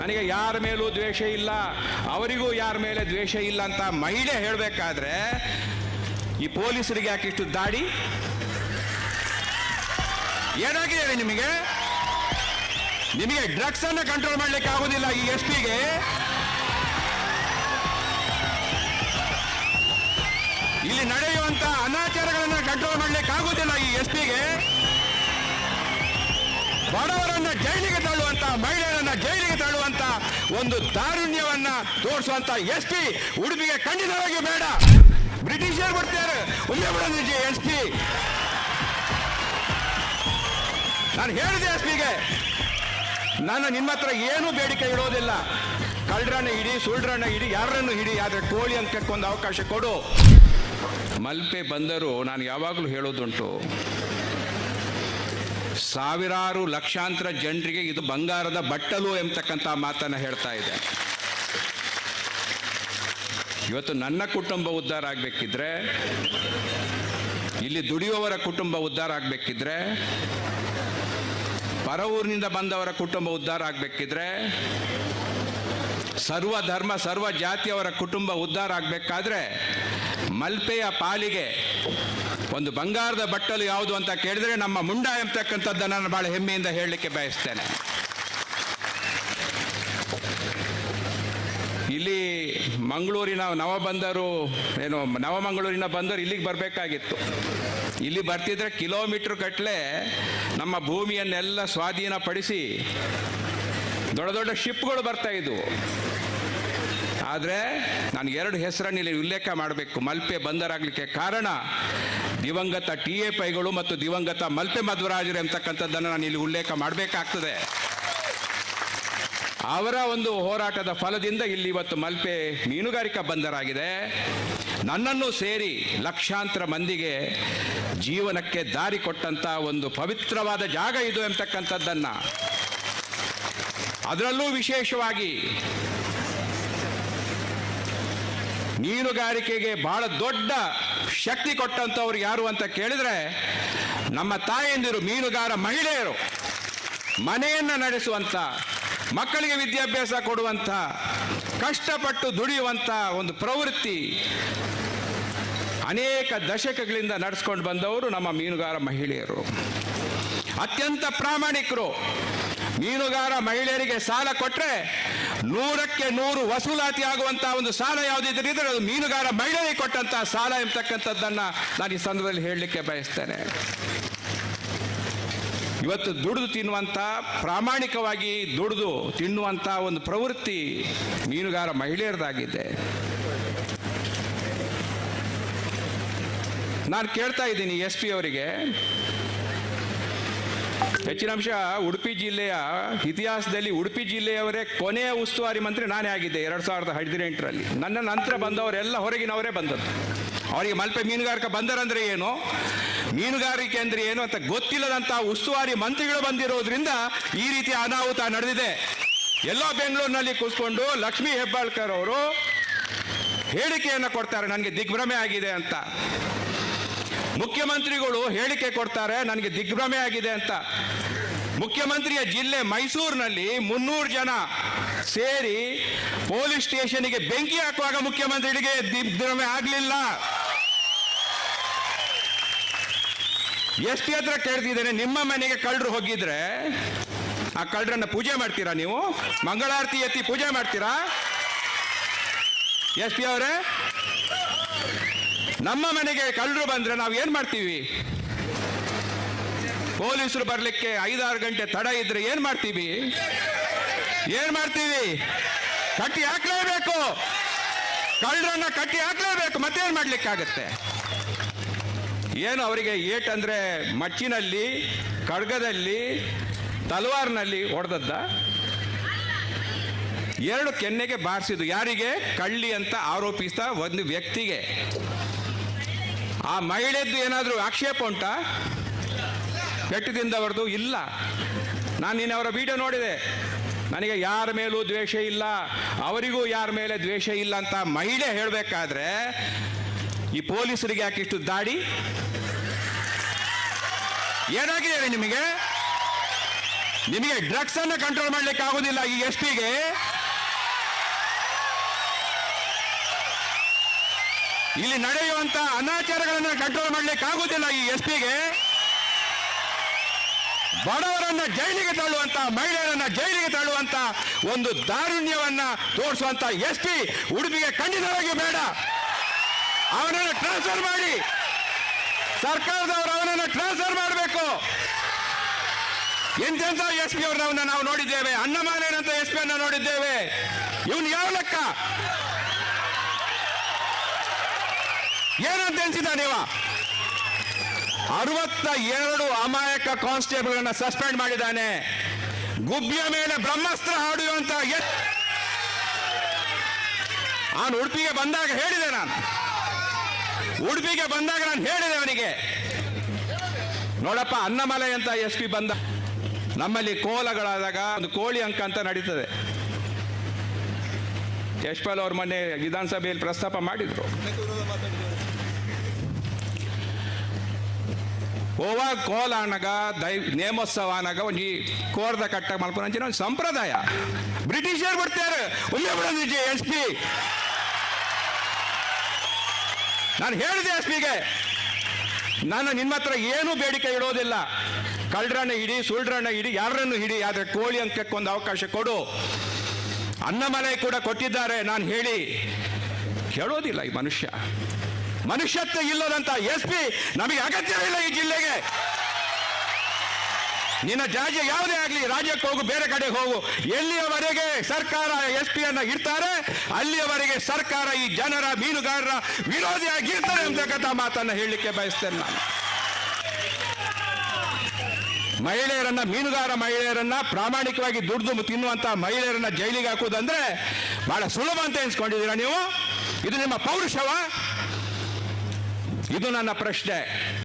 ನನಗೆ ಯಾರ ಮೇಲೂ ದ್ವೇಷ ಇಲ್ಲ, ಅವರಿಗೂ ಯಾರ ಮೇಲೆ ದ್ವೇಷ ಇಲ್ಲ ಅಂತ ಮಹಿಳೆ ಹೇಳಬೇಕಾದ್ರೆ ಈ ಪೊಲೀಸರಿಗೆ ಯಾಕಿಷ್ಟು ದಾಡಿ? ಏನಾಗಿದೆ ನಿಮಗೆ? ನಿಮಗೆ ಡ್ರಗ್ಸ್ ಅನ್ನು ಕಂಟ್ರೋಲ್ ಮಾಡ್ಲಿಕ್ಕೆ ಆಗುದಿಲ್ಲ ಈ ಎಸ್ಪಿಗೆ. ಇಲ್ಲಿ ನಡೆಯುವಂತ ಅನಾಚಾರಗಳನ್ನ ಕಂಟ್ರೋಲ್ ಮಾಡ್ಲಿಕ್ಕೆ ಆಗುದಿಲ್ಲ ಈ ಎಸ್ಪಿಗೆ. ಬಡವರನ್ನ ಜೈಲಿಗೆ ತಳ್ಳುವಂತ, ಮಹಿಳೆಯರನ್ನ ಜೈಲಿಗೆ ತಳ್ಳುವಂತ ಒಂದು ದಾರುಣ್ಯವನ್ನ ತೋರಿಸುವಂತ ಎಸ್ಪಿ ಉಡುಪಿಗೆ ಖಂಡಿತವಾಗಿ ಬೇಡ. ಬ್ರಿಟಿಷರ್ ಬರ್ತಾರೆ ಒಮ್ಮೆ ಎಸ್ಪಿ. ನಾನು ಹೇಳಿದೆ ಎಸ್ಪಿಗೆ, ನಾನು ನಿಮ್ಮ ಹತ್ರ ಏನೂ ಬೇಡಿಕೆ ಇಡೋದಿಲ್ಲ. ಕಳ್ಳರನ್ನ ಹಿಡಿ, ಸುಳ್ರನ್ನ ಹಿಡಿ, ಯಾರನ್ನು ಹಿಡಿ, ಆದ್ರೆ ಕೋಳಿ ಅಂಕಕ್ಕೊಂದು ಅವಕಾಶ ಕೊಡು. ಮಲ್ಪೆ ಬಂದರು ನಾನು ಯಾವಾಗಲೂ ಹೇಳೋದುಂಟು, ಸಾವಿರಾರು ಲಕ್ಷಾಂತರ ಜನರಿಗೆ ಇದು ಬಂಗಾರದ ಬಟ್ಟಲು ಎಂಬತಕ್ಕಂಥ ಮಾತನ್ನು ಹೇಳ್ತಾ ಇದೆ. ಇವತ್ತು ನನ್ನ ಕುಟುಂಬ ಉದ್ಧಾರ ಆಗಬೇಕಿದ್ರೆ, ಇಲ್ಲಿ ದುಡಿಯುವವರ ಕುಟುಂಬ ಉದ್ಧಾರ ಆಗಬೇಕಿದ್ರೆ, ಪರ ಊರಿನಿಂದ ಬಂದವರ ಕುಟುಂಬ ಉದ್ಧಾರ ಆಗಬೇಕಿದ್ರೆ, ಸರ್ವ ಧರ್ಮ ಸರ್ವ ಜಾತಿಯವರ ಕುಟುಂಬ ಉದ್ಧಾರ ಆಗಬೇಕಾದ್ರೆ ಮಲ್ಪೆಯ ಪಾಲಿಗೆ ಒಂದು ಬಂಗಾರದ ಬಟ್ಟಲು ಯಾವುದು ಅಂತ ಕೇಳಿದ್ರೆ ನಮ್ಮ ಮುಂಡ ಎಂಬತಕ್ಕಂಥದ್ದನ್ನು ನಾನು ಬಹಳ ಹೆಮ್ಮೆಯಿಂದ ಹೇಳಲಿಕ್ಕೆ ಬಯಸ್ತೇನೆ. ಇಲ್ಲಿ ಮಂಗಳೂರಿನ ನವಮಂಗಳೂರಿನ ಬಂದರು ಇಲ್ಲಿಗೆ ಬರಬೇಕಾಗಿತ್ತು. ಇಲ್ಲಿ ಬರ್ತಿದ್ರೆ ಕಿಲೋಮೀಟರ್ ಗಟ್ಟಲೆ ನಮ್ಮ ಭೂಮಿಯನ್ನೆಲ್ಲ ಸ್ವಾಧೀನಪಡಿಸಿ ದೊಡ್ಡ ದೊಡ್ಡ ಶಿಪ್ಗಳು ಬರ್ತಾ ಇದ್ವು. ಆದರೆ ನಾನು ಎರಡು ಹೆಸರನ್ನು ಇಲ್ಲಿ ಉಲ್ಲೇಖ ಮಾಡಬೇಕು. ಮಲ್ಪೆ ಬಂದರಾಗಲಿಕ್ಕೆ ಕಾರಣ ದಿವಂಗತ ಟಿ.ಎ. ಪೈಗಳು ಮತ್ತು ದಿವಂಗತ ಮಲ್ಪೆ ಮಧ್ವರಾಜರು ಎಂಬತಕ್ಕಂಥದ್ದನ್ನು ನಾನು ಇಲ್ಲಿ ಉಲ್ಲೇಖ ಮಾಡಬೇಕಾಗ್ತದೆ. ಅವರ ಒಂದು ಹೋರಾಟದ ಫಲದಿಂದ ಇಲ್ಲಿ ಇವತ್ತು ಮಲ್ಪೆ ಮೀನುಗಾರಿಕಾ ಬಂದರಾಗಿದೆ. ನನ್ನನ್ನು ಸೇರಿ ಲಕ್ಷಾಂತರ ಮಂದಿಗೆ ಜೀವನಕ್ಕೆ ದಾರಿ ಕೊಟ್ಟಂತ ಒಂದು ಪವಿತ್ರವಾದ ಜಾಗ ಇದು ಎಂಬತಕ್ಕಂಥದ್ದನ್ನು, ಅದರಲ್ಲೂ ವಿಶೇಷವಾಗಿ ಮೀನುಗಾರಿಕೆಗೆ ಬಹಳ ದೊಡ್ಡ ಶಕ್ತಿ ಕೊಟ್ಟಂಥವ್ರು ಯಾರು ಅಂತ ಕೇಳಿದ್ರೆ ನಮ್ಮ ತಾಯಂದಿರು, ಮೀನುಗಾರ ಮಹಿಳೆಯರು. ಮನೆಯನ್ನು ನಡೆಸುವಂಥ, ಮಕ್ಕಳಿಗೆ ವಿದ್ಯಾಭ್ಯಾಸ ಕೊಡುವಂಥ, ಕಷ್ಟಪಟ್ಟು ದುಡಿಯುವಂಥ ಒಂದು ಪ್ರವೃತ್ತಿ ಅನೇಕ ದಶಕಗಳಿಂದ ನಡೆಸ್ಕೊಂಡು ಬಂದವರು ನಮ್ಮ ಮೀನುಗಾರ ಮಹಿಳೆಯರು. ಅತ್ಯಂತ ಪ್ರಾಮಾಣಿಕರು. ಮೀನುಗಾರ ಮಹಿಳೆಯರಿಗೆ ಸಾಲ ಕೊಟ್ಟರೆ 100ಕ್ಕೆ 100 ವಸೂಲಾತಿ ಆಗುವಂತಹ ಒಂದು ಸಾಲ ಯಾವುದಿದ್ರೆ ಅದು ಮೀನುಗಾರ ಮಹಿಳೆಯರಿಗೆ ಕೊಟ್ಟಂತಹ ಸಾಲ ಎಂಬತಕ್ಕಂಥದ್ದನ್ನು ನಾನು ಈ ಸಂದರ್ಭದಲ್ಲಿ ಹೇಳಲಿಕ್ಕೆ ಬಯಸ್ತೇನೆ. ಇವತ್ತು ದುಡಿದು ತಿನ್ನುವಂಥ, ಪ್ರಾಮಾಣಿಕವಾಗಿ ದುಡಿದು ತಿನ್ನುವಂಥ ಒಂದು ಪ್ರವೃತ್ತಿ ಮೀನುಗಾರ ಮಹಿಳೆಯರದಾಗಿದೆ. ನಾನು ಕೇಳ್ತಾ ಇದ್ದೀನಿ ಎಸ್ ಪಿ ಅವರಿಗೆ, ಹೆಚ್ಚಿನ ಅಂಶ ಉಡುಪಿ ಜಿಲ್ಲೆಯ ಇತಿಹಾಸದಲ್ಲಿ ಉಡುಪಿ ಜಿಲ್ಲೆಯವರೇ ಕೊನೆಯ ಉಸ್ತುವಾರಿ ಮಂತ್ರಿ ನಾನೇ ಆಗಿದ್ದೆ 2018ರಲ್ಲಿ. ನನ್ನ ನಂತರ ಬಂದವರೆಲ್ಲ ಹೊರಗಿನವರೇ ಬಂದದ್ದು. ಅವರಿಗೆ ಮಲ್ಪೆ ಮೀನುಗಾರಿಕೆ ಬಂದರಂದ್ರೆ ಏನು, ಮೀನುಗಾರಿಕೆ ಅಂದ್ರೆ ಏನು ಅಂತ ಗೊತ್ತಿಲ್ಲದಂತಹ ಉಸ್ತುವಾರಿ ಮಂತ್ರಿಗಳು ಬಂದಿರೋದ್ರಿಂದ ಈ ರೀತಿಯ ಅನಾಹುತ ನಡೆದಿದೆ. ಎಲ್ಲೋ ಬೆಂಗಳೂರಿನಲ್ಲಿ ಕೂತ್ಕೊಂಡು ಲಕ್ಷ್ಮೀ ಹೆಬ್ಬಾಳ್ಕರ್ ಅವರು ಹೇಳಿಕೆಯನ್ನು ಕೊಡ್ತಾರೆ, ನನಗೆ ದಿಗ್ಭ್ರಮೆ ಆಗಿದೆ ಅಂತ. ಮುಖ್ಯಮಂತ್ರಿಗಳು ಹೇಳಿಕೆ ಕೊಡ್ತಾರೆ, ನನಗೆ ದಿಗ್ಭ್ರಮೆ ಆಗಿದೆ ಅಂತ. ಮುಖ್ಯಮಂತ್ರಿಯ ಜಿಲ್ಲೆ ಮೈಸೂರಿನಲ್ಲಿ 300 ಜನ ಸೇರಿ ಪೊಲೀಸ್ ಸ್ಟೇಷನ್ಗೆ ಬೆಂಕಿ ಹಾಕುವಾಗ ಮುಖ್ಯಮಂತ್ರಿಗಳಿಗೆ ದಿಗ್ಭ್ರಮೆ ಆಗಲಿಲ್ಲ. ಎಸ್ ಪಿ ಹತ್ರ ಕೇಳ್ತಿದ್ದೇನೆ, ನಿಮ್ಮ ಮನೆಗೆ ಕಳ್ಳರು ಹೋಗಿದ್ರೆ ಆ ಕಳ್ಳರನ್ನ ಪೂಜೆ ಮಾಡ್ತೀರಾ ನೀವು? ಮಂಗಳಾರತಿ ಎತ್ತಿ ಪೂಜೆ ಮಾಡ್ತೀರಾ? ಎಸ್ ಪಿ ಅವರೇ, ನಮ್ಮ ಮನೆಗೆ ಕಳ್ಳರು ಬಂದ್ರೆ ನಾವು ಏನ್ ಮಾಡ್ತೀವಿ? ಪೊಲೀಸರು ಬರ್ಲಿಕ್ಕೆ 5-6 ಗಂಟೆ ತಡ ಇದ್ರೆ ಏನ್ ಮಾಡ್ತೀವಿ? ಕಟ್ಟಿ ಹಾಕ್ಲೇಬೇಕು. ಕಳ್ಳರನ್ನ ಕಟ್ಟಿ ಹಾಕ್ಲೇಬೇಕು. ಮತ್ತೇನ್ ಮಾಡ್ಲಿಕ್ಕಾಗತ್ತೆ? ಏನು ಅವರಿಗೆ ಏಟ್ ಅಂದ್ರೆ ಮಚ್ಚಿನಲ್ಲಿ, ಖಡ್ಗದಲ್ಲಿ, ತಲವಾರ್ನಲ್ಲಿ ಹೊಡೆದದ್ದ? 2 ಕೆನ್ನೆಗೆ ಬಾರಿಸಿದ್ದು. ಯಾರಿಗೆ? ಕಳ್ಳಿ ಅಂತ ಆರೋಪಿಸಿದ ಒಂದು ವ್ಯಕ್ತಿಗೆ. ಆ ಮಹಿಳೆದ್ದು ಏನಾದರೂ ಆಕ್ಷೇಪ ಉಂಟಾ? ಕೆಟ್ಟದಿಂದ ಅವರದು ಇಲ್ಲ. ನಾನು ನಿನ್ನೆ ಅವರ ವಿಡಿಯೋ ನೋಡಿದೆ. ನನಗೆ ಯಾರ ಮೇಲೂ ದ್ವೇಷ ಇಲ್ಲ, ಅವರಿಗೂ ಯಾರ ಮೇಲೆ ದ್ವೇಷ ಇಲ್ಲ ಅಂತ ಮಹಿಳೆ ಹೇಳಬೇಕಾದ್ರೆ ಈ ಪೊಲೀಸರಿಗೆ ಯಾಕಿಷ್ಟು ದಾಡಿ? ಏನಾಗಿದೆ ನಿಮಗೆ? ನಿಮಗೆ ಡ್ರಗ್ಸ್ ಅನ್ನ ಕಂಟ್ರೋಲ್ ಮಾಡ್ಲಿಕ್ಕೆ ಆಗುದಿಲ್ಲ ಈ ಎಸ್ ಪಿಗೆ. ಇಲ್ಲಿ ನಡೆಯುವಂತ ಅನಾಚಾರಗಳನ್ನು ಕಂಟ್ರೋಲ್ ಮಾಡ್ಲಿಕ್ಕೆ ಆಗುದಿಲ್ಲ ಈ ಎಸ್ ಪಿಗೆ. ಬಡವರನ್ನ ಜೈಲಿಗೆ ತಳ್ಳುವಂತ, ಮಹಿಳೆಯರನ್ನ ಜೈಲಿಗೆ ತಳ್ಳುವಂತ ಒಂದು ದಾರುಣ್ಯವನ್ನ ತೋರಿಸುವಂತ ಎಸ್ ಪಿ ಉಡುಪಿಗೆ ಖಂಡಿತವಾಗಿ ಬೇಡ. ಅವನನ್ನು ಟ್ರಾನ್ಸ್ಫರ್ ಮಾಡಿ, ಸರ್ಕಾರದವರು ಅವನನ್ನು ಟ್ರಾನ್ಸ್ಫರ್ ಮಾಡಬೇಕು. ಎಂತೆಂತ ಎಸ್ ಪಿ ಅವರನ್ನ ನಾವು ನೋಡಿದ್ದೇವೆ, ಅನ್ನಮಾಲೇನಂತ ಎಸ್ ಪಿ ಅನ್ನ ನೋಡಿದ್ದೇವೆ. ಇವನು ಯಾವ ಲೆಕ್ಕ? ಏನಂತ ಎನ್ಸಿದ ನೀವ? 62 ಅಮಾಯಕ ಕಾನ್ಸ್ಟೇಬಲ್ಗಳನ್ನ ಸಸ್ಪೆಂಡ್ ಮಾಡಿದ್ದಾನೆ. ಗುಬ್ಬಿಯ ಮೇಲೆ ಬ್ರಹ್ಮಾಸ್ತ್ರ ಹಾಡುವಂತ ಅವನು ಉಡುಪಿಗೆ ಬಂದಾಗ ಹೇಳಿದೆ, ನಾನು ಹೇಳಿದೆ ಅವನಿಗೆ, ನೋಡಪ್ಪ ಅನ್ನಮಲೆ ಅಂತ ಎಸ್ ಪಿ ಬಂದ, ನಮ್ಮಲ್ಲಿ ಕೋಲಗಳಾದಾಗ ಒಂದು ಕೋಳಿ ಅಂಕ ಅಂತ ನಡೀತದೆ. ಯಶ್ಪಾಲ್ ಅವ್ರ ಮೊನ್ನೆ ವಿಧಾನಸಭೆಯಲ್ಲಿ ಪ್ರಸ್ತಾಪ ಮಾಡಿದ್ರು. ಓವಾ ಕೋಲ ಅನ್ನಗ ನೇಮೋತ್ಸವ ಅನ್ನಗ ಒಂಜಿ ಕೋರ್ದ ಕಟ್ಟ ಮಲ್ಪನಂಚಿನ ಒಂದು ಸಂಪ್ರದಾಯ. ಬ್ರಿಟಿಷರು ಬರ್ತಾರೆ ಒಮ್ಮೆ ಬಿಡೋದು ಎಸ್ ಪಿ. ನಾನು ಹೇಳಿದೆ ಎಸ್ ಪಿಗೆ, ನಾನು ನಿಮ್ಮ ಹತ್ರ ಏನೂ ಬೇಡಿಕೆ ಇಡೋದಿಲ್ಲ. ಕಳ್ಳರನ್ನ ಹಿಡಿ, ಸುಳ್ಳ್ರನ್ನ ಹಿಡಿ, ಯಾರನ್ನು ಹಿಡಿ, ಆದರೆ ಕೋಳಿ ಅಂಕಕ್ಕೆ ಒಂದು ಅವಕಾಶ ಕೊಡು. ಅನ್ನಮಲೈ ಕೂಡ ಕೊಟ್ಟಿದ್ದಾರೆ, ನಾನು ಹೇಳಿ ಕೇಳೋದಿಲ್ಲ ಈ ಮನುಷ್ಯ. ಮನುಷ್ಯತ್ವ ಇಲ್ಲದಂತ ಎಸ್ ಪಿ ನಮಗೆ ಅಗತ್ಯವಿಲ್ಲ ಈ ಜಿಲ್ಲೆಗೆ. ನಿನ್ನ ರಾಜ್ಯ ಯಾವುದೇ ಆಗಲಿ, ರಾಜ್ಯಕ್ಕೆ ಹೋಗು, ಬೇರೆ ಕಡೆಗೆ ಹೋಗು. ಎಲ್ಲಿಯವರೆಗೆ ಸರ್ಕಾರ ಎಸ್ ಪಿ ಅನ್ನ ಇರ್ತಾರೆ ಅಲ್ಲಿಯವರೆಗೆ ಸರ್ಕಾರ ಈ ಜನರ, ಮೀನುಗಾರರ ವಿರೋಧಿಯಾಗಿರ್ತಾರೆ ಅಂತಕ್ಕಂಥ ಮಾತನ್ನ ಹೇಳಲಿಕ್ಕೆ ಬಯಸ್ತೇನೆ ನಾನು. ಮಹಿಳೆಯರನ್ನ, ಮೀನುಗಾರ ಮಹಿಳೆಯರನ್ನ, ಪ್ರಾಮಾಣಿಕವಾಗಿ ದುಡ್ದು ತಿನ್ನುವಂತ ಮಹಿಳೆಯರನ್ನ ಜೈಲಿಗೆ ಹಾಕುವುದಂದ್ರೆ ಬಹಳ ಸುಲಭ ಅಂತ ಎನ್ಸ್ಕೊಂಡಿದ್ದೀರಾ ನೀವು? ಇದು ನಿಮ್ಮ ಪೌರುಷವ? ಇದು ನನ್ನ ಪ್ರಶ್ನೆ.